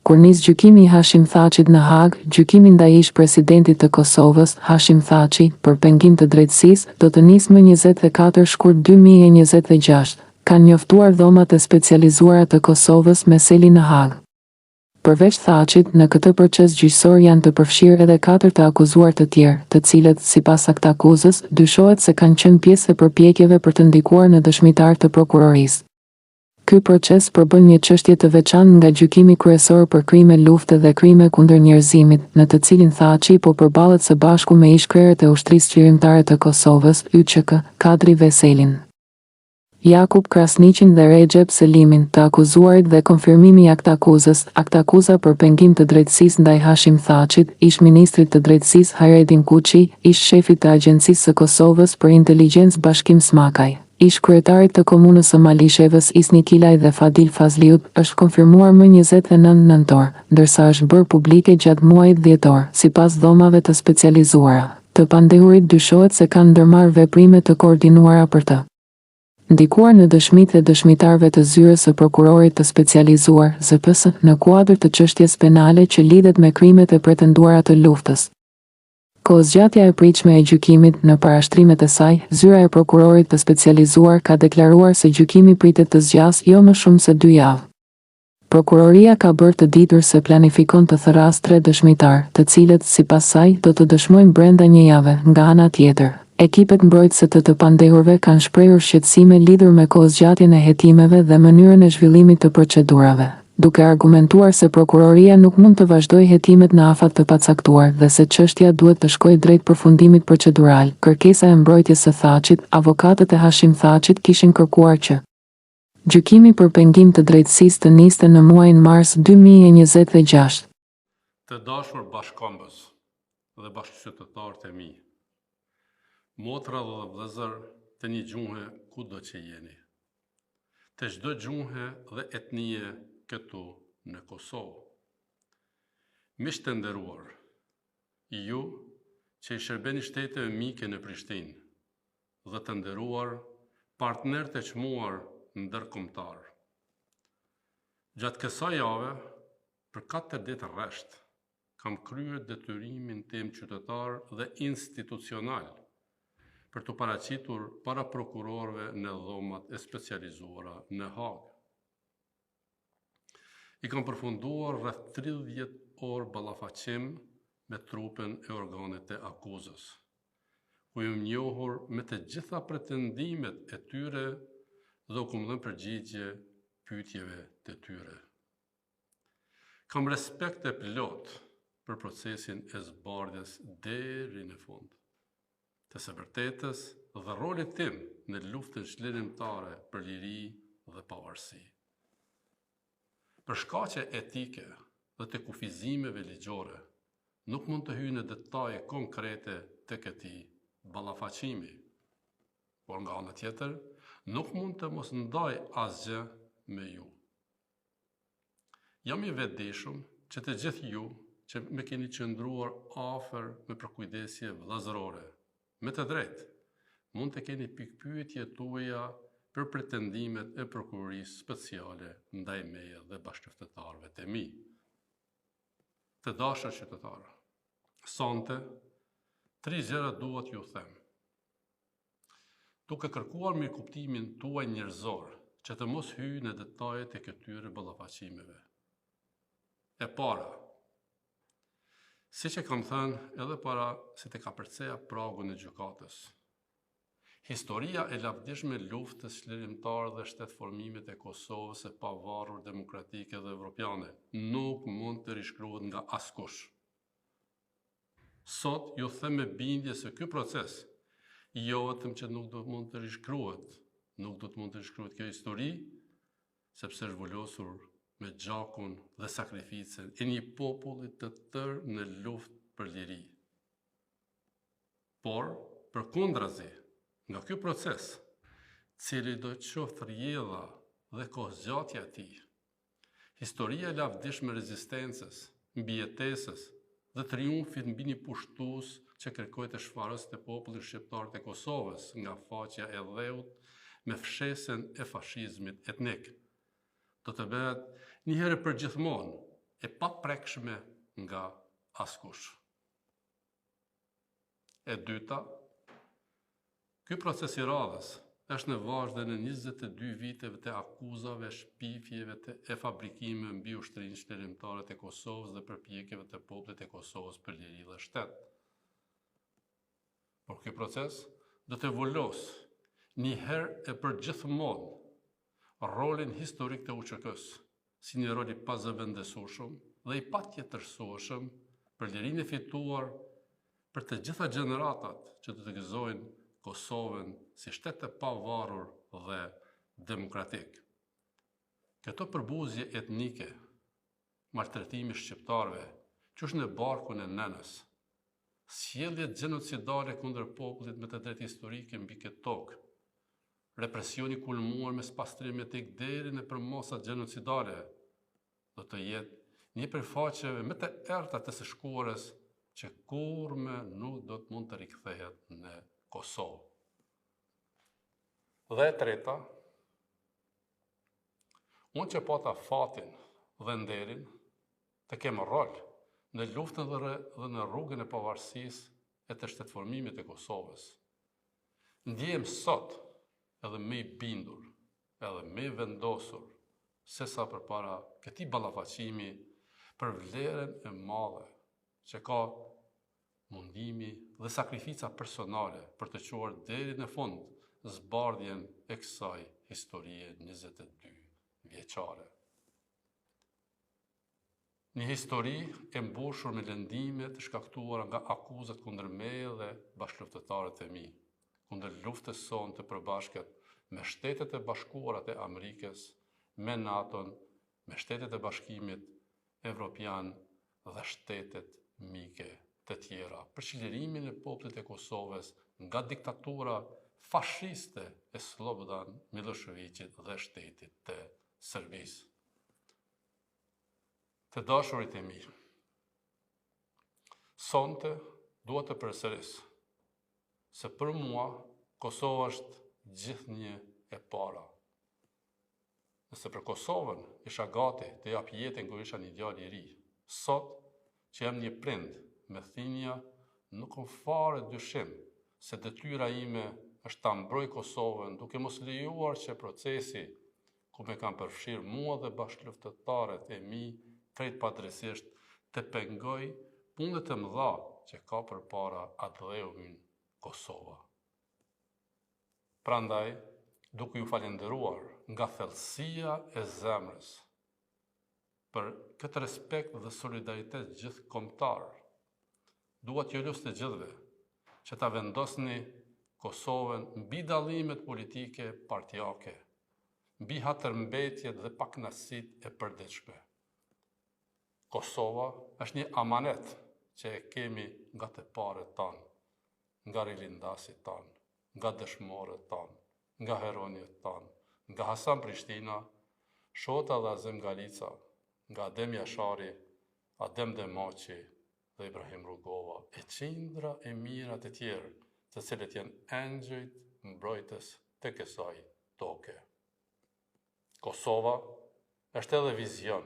Kur nis gjykimi i Hashim Thaqit në Hagë, gjykimi ndaj ish presidentit të Kosovës, Hashim Thaçi, për pengim të drejtësisë, do të nisë më 24 shkurt 2026, kanë njoftuar dhomat e specializuara të Kosovës me seli në Hagë. Përveç Thaçit, në këtë proces gjyqësor janë të përfshirë edhe 4 të akuzuar të tjerë, të cilët, sipas aktakuzës, dyshohet se kanë qenë pjesë e përpjekjeve për të ndikuar në dëshmitar të prokurorisë. Ky proces përbën një çështje të veçantë nga gjykimi kryesor për krime lufte dhe krime kundër njerëzimit, në të cilin Thaçi po përballet së bashku me ish-krerët e ushtrisë qeverimtare të Kosovës, YÇK, Kadri Veselin, Jakub Krasniqin dhe Recep Selimin, të akuzuarit dhe konfirmimi i aktakuzës. Aktakuza për pengim të drejtësisë ndaj Hashim Thaçit, ish ministrit të drejtësisë Hayrettin Kuçi, ish shefit të Agjencisë së Kosovës për Inteligjencë Bashkim Smakaj, ish kryetarit të komunës së Malishevës Isni Kilaj dhe Fadil Fazliut, është konfirmuar më 29 nëntor, ndërsa është bërë publike gjatë muajit dhjetor, sipas dhomave të specializuara. Të pandehurit dyshohet se kanë ndërmarrë veprime të koordinuara për të ndikuar në dëshmitë e dëshmitarëve të zyrës së prokurorit të specializuar, ZPS, në kuadër të çështjes penale që lidhet me krimet e pretenduara të luftës. Kohëzgjatja e pritshme e gjykimit. Në parashtrimet e saj, zyra e prokurorit të specializuar ka deklaruar se gjykimi pritet të zgjasë jo më shumë se 2 javë. Prokuroria ka bërë të ditur se planifikon të thërrasë 3 dëshmitar, të cilët, sipas saj, do të dëshmojnë brenda 1 jave. Nga ana tjetër, ekipet mbrojtëse të pandehurve kanë shprehur shqetësime lidhur me kohëzgjatjen e hetimeve dhe mënyrën e zhvillimit të procedurave, duke argumentuar se prokuroria nuk mund të vazhdojë hetimet në afat të pacaktuar dhe se çështja duhet të shkojë drejt përfundimit procedural. Kërkesa e mbrojtjes së Thaçit. Avokatët e Hashim Thaçit kishin kërkuar që gjykimi për pengim të drejtësisë të niste në muajin mars 2026. Të dashur bashkëkombës dhe bashkëqytetarët e mi, motra dhe vëllezër të një gjuhe kudo që jeni, të çdo gjuhe dhe etnie këtu në Kosovë. Miq të nderuar, ju që i shërbeni shteteve mike në Prishtinë dhe të nderuar partnerë të çmuar ndërkombëtar. Gjatë kësaj jave, për 4 ditë rresht, kam kryer detyrimin tim qytetar dhe institucional për të paraqitur para prokurorëve në dhomat e specializuara në Hagë. I kam përfunduar rreth 30 orë ballafaqim me trupin e organet e akuzës, ku jam njohur me të gjitha pretendimet e tyre dhe u kam dhënë përgjigje pyetjeve të tyre. Kam respekt e plot për procesin e zbardhjes deri në fund të së vërtetës dhe rolit tim në luftën çlirimtare për liri dhe pavarësi. Për shkaqe etike dhe të kufizimeve ligjore, nuk mund të hyj në detaje konkrete të këtij ballafaqimi, por nga ana tjetër, nuk mund të mos ndaj asgjë me ju. Jam i vetëdijshëm që të gjithë ju që me keni qëndruar afër me përkujdesje vëllazërore, me të drejtë, mund të keni pikpyetje tuaja për pretendimet e prokurorisë speciale ndaj meje dhe bashkëqytetarëve të mi. Të dashur qytetarë, sonte 3 gjëra duhet ju them. Duke kërkuar mirëkuptimin tuaj njerëzor, që të mos hyj në detajet e këtyre ballafaqimeve. E para, siç e kam thënë edhe para se të kapërceja pragun e gjykatës, historia e lavdishme e luftës çlirimtare dhe shtetformimit e Kosovës së pavarur, demokratike dhe evropiane nuk mund të rishkruhet nga askush. Sot ju them me bindje se ky proces jo vetëm që nuk do të mund të rishkruhet, nuk do të mund të rishkruhet kjo histori, sepse është vulosur me gjakun dhe sakrificën e një populli të tërë në luftë për liri. Por, përkundrazi, nga ky proces, cili do të qoftë rrjedha dhe kohëzgjatja e tij, historia e lavdishme rezistencës, mbijetesës dhe triumfit mbi një pushtues që kërkoi të shfarëste popullin shqiptar të Kosovës nga faqja e dheut me fshesën e fashizmit etnik, do të bëhet një herë për gjithmonë e paprekshme nga askush. E dyta, ky proces i radhës është në vazhde në 22 viteve të akuzave, shpifjeve e fabrikime mbi ushtrinë shlerimtare të Kosovës dhe përpjekjeve të popullit të Kosovës për liri dhe shtet. Por ky proces do të evolos një herë e për gjithmonë rolin historik të UÇK-s si një rol i pazëvendësueshëm dhe i patjetërsueshëm për lirinë e fituar për të gjitha gjeneratat që do të gëzojnë Kosovën si shtet të pavarur dhe demokratik. Këto përbuzje etnike, maltretimi shqiptarëve, qysh në barkun e nënës, sjelljet gjenocidale kundër popullit me të drejtë historike mbi këtë tokë, represioni kulmuar me spastrim etik deri në përmosat gjenocidale, do të jetë një përfaqeve me të errta të së shkuarës që kurrë nuk do të mund të rikthehet në Kosovë. Dhe e treta, unë që pata fatin dhe nderin të kemë rol në luftën dhe në rrugën e pavarësisë e të shtetformimit të Kosovës. Ndjehem sot edhe me i bindur, edhe me i vendosur, se sa përpara këtij ballafaqimi për vlerën e madhe që ka mundimi dhe sakrifica personale për të quar deri në fund zbardhjen e kësaj historie 22 vjeçare. Një histori e mbushur me lëndime të shkaktuara nga akuzat kundër meje dhe bashkëluftëtarët e mi, kundër luftës sonë të përbashkët me Shtetet e Bashkuara të Amerikës, me NATO-n, me Shtetet e Bashkimit Evropian dhe shtetet mike të tjera për çlirimin e popullit të Kosovës nga diktatura fashiste e Slobodan Miloševićit dhe shtetit të Serbisë. Të dashurit e mi, sonte dua të përsëris se për mua Kosova është gjithnjë e para. Nëse për Kosovën isha gati të jap jetën kur isha një djalë i ri, sot që jam një prind me thinja, nuk kam fare dyshim se detyra ime është ta mbroj Kosovën, duke mos lejuar që procesi ku me kam përfshirë mua dhe bashkëluftëtarët e mi krejt padrejtisht të pengoj punët të mëdha që ka përpara atë dheun Kosova. Prandaj, duke ju falenderuar nga thellësia e zemrës për këtë respekt dhe solidaritet gjithkombëtar, dua t'ju lutoj të gjithëve që ta vendosni Kosovën mbi dallimet politike partijake, mbi hatërmbetjet dhe pakënaqësitë e përditshme. Kosova është një amanet që e kemi nga të parët tanë, nga rilindasit tanë, nga dëshmorët tanë, nga heronjët tanë, nga Hasan Prishtina, Shota dhe Azem Galica, nga Adem Jashari, Adem Demaçi dhe Ibrahim Rugova, e qindra e mira të tjerë, të cilët janë engjëjt mbrojtës të kësaj toke. Kosova është edhe vizion,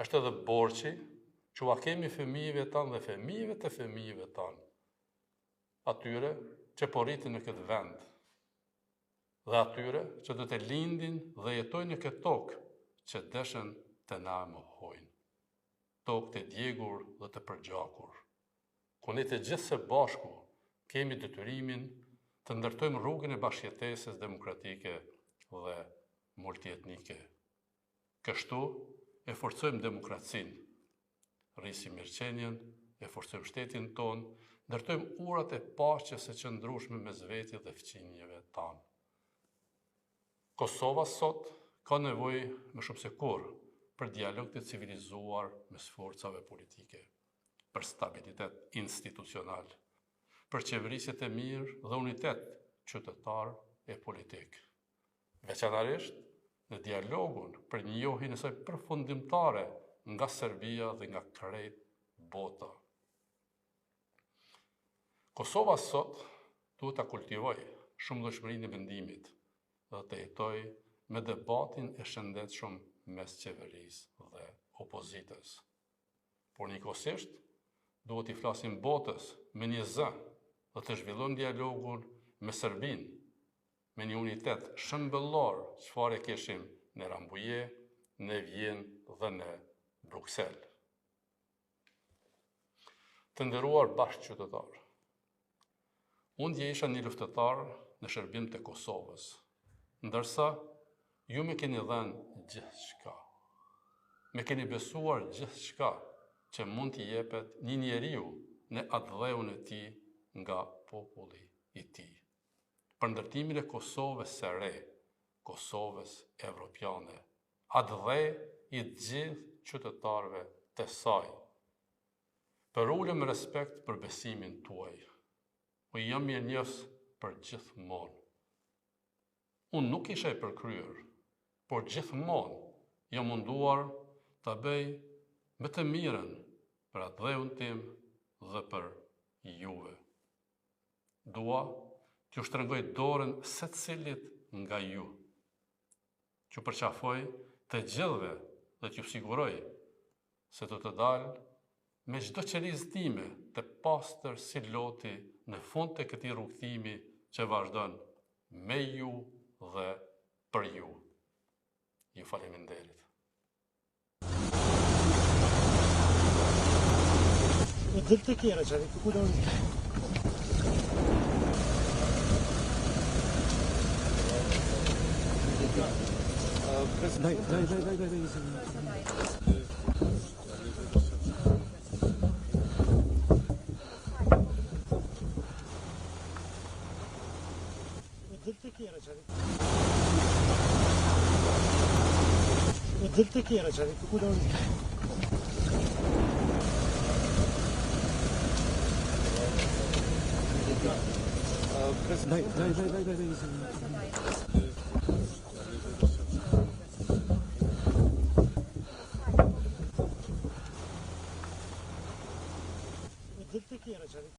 është edhe borçi që ua kemi fëmijëve tanë dhe fëmijëve të fëmijëve tanë, atyre që po rritin në këtë vend, dhe atyre që do të lindin dhe jetojnë në këtë tokë që deshen të na mohojnë. Tokë të djegur dhe të përgjakur, ku ne të gjithë së bashku kemi detyrimin të ndërtojmë rrugën e bashkëjetesës demokratike dhe multietnike. Kështu e forcojmë demokracinë, rrisim mirëqenien, e forcojmë shtetin tonë, ndërtojmë urat e paqes së qëndrueshme mes vetit dhe fqinjeve tanë. Kosova sot ka nevojë më shumë se kurrë për dialog të civilizuar mes forcave politike, për stabilitet institucional, për qeverisje të mirë dhe unitet qytetar e politik. Veçanërisht në dialogun për njohjen e saj përfundimtare nga Serbia dhe nga krejt bota. Kosova sot duhet ta kultivoj shumëdhëshmërinë e mendimit dhe të jetoj me debatin e shëndetshëm mes qeverisë dhe opozitës. Por njëkohësisht, duhet i flasim botës me një zë dhe të zhvillojmë dialogun me Serbinë, me një unitet shëmbëllor çfarë kishim në Rambuje, në Vjenë dhe në Bruksel. Të nderuar bashkëqytetarë, unë dje isha një luftëtar në shërbim të Kosovës, ndërsa ju me keni dhënë gjithçka. Me keni besuar gjithçka që mund t'i jepet një njeriu në atë dheun e tij nga populli i tij. Për ndërtimin e Kosovës së re, Kosovës evropiane, atë dhe i gjithë qytetarëve të saj. Për ulëm respekt për besimin tuaj, u jam mirënjohës për gjithmonë. Unë nuk isha i përkryer, por gjithmonë jam munduar ta bëj me të mirën për atë dheun tim dhe për juve. Dua t'ju shtrëngoj dorën secilit nga ju, t'ju përqafoj të gjithëve dhe t'ju siguroj se do të dalë me çdo qelizë time të pastër si loti në fund të këtij rrugëtimi që vazhdon me ju dhe për ju. Ju faleminderit. Del të kjera që ku do Del të kjera që ku do Del të kjera që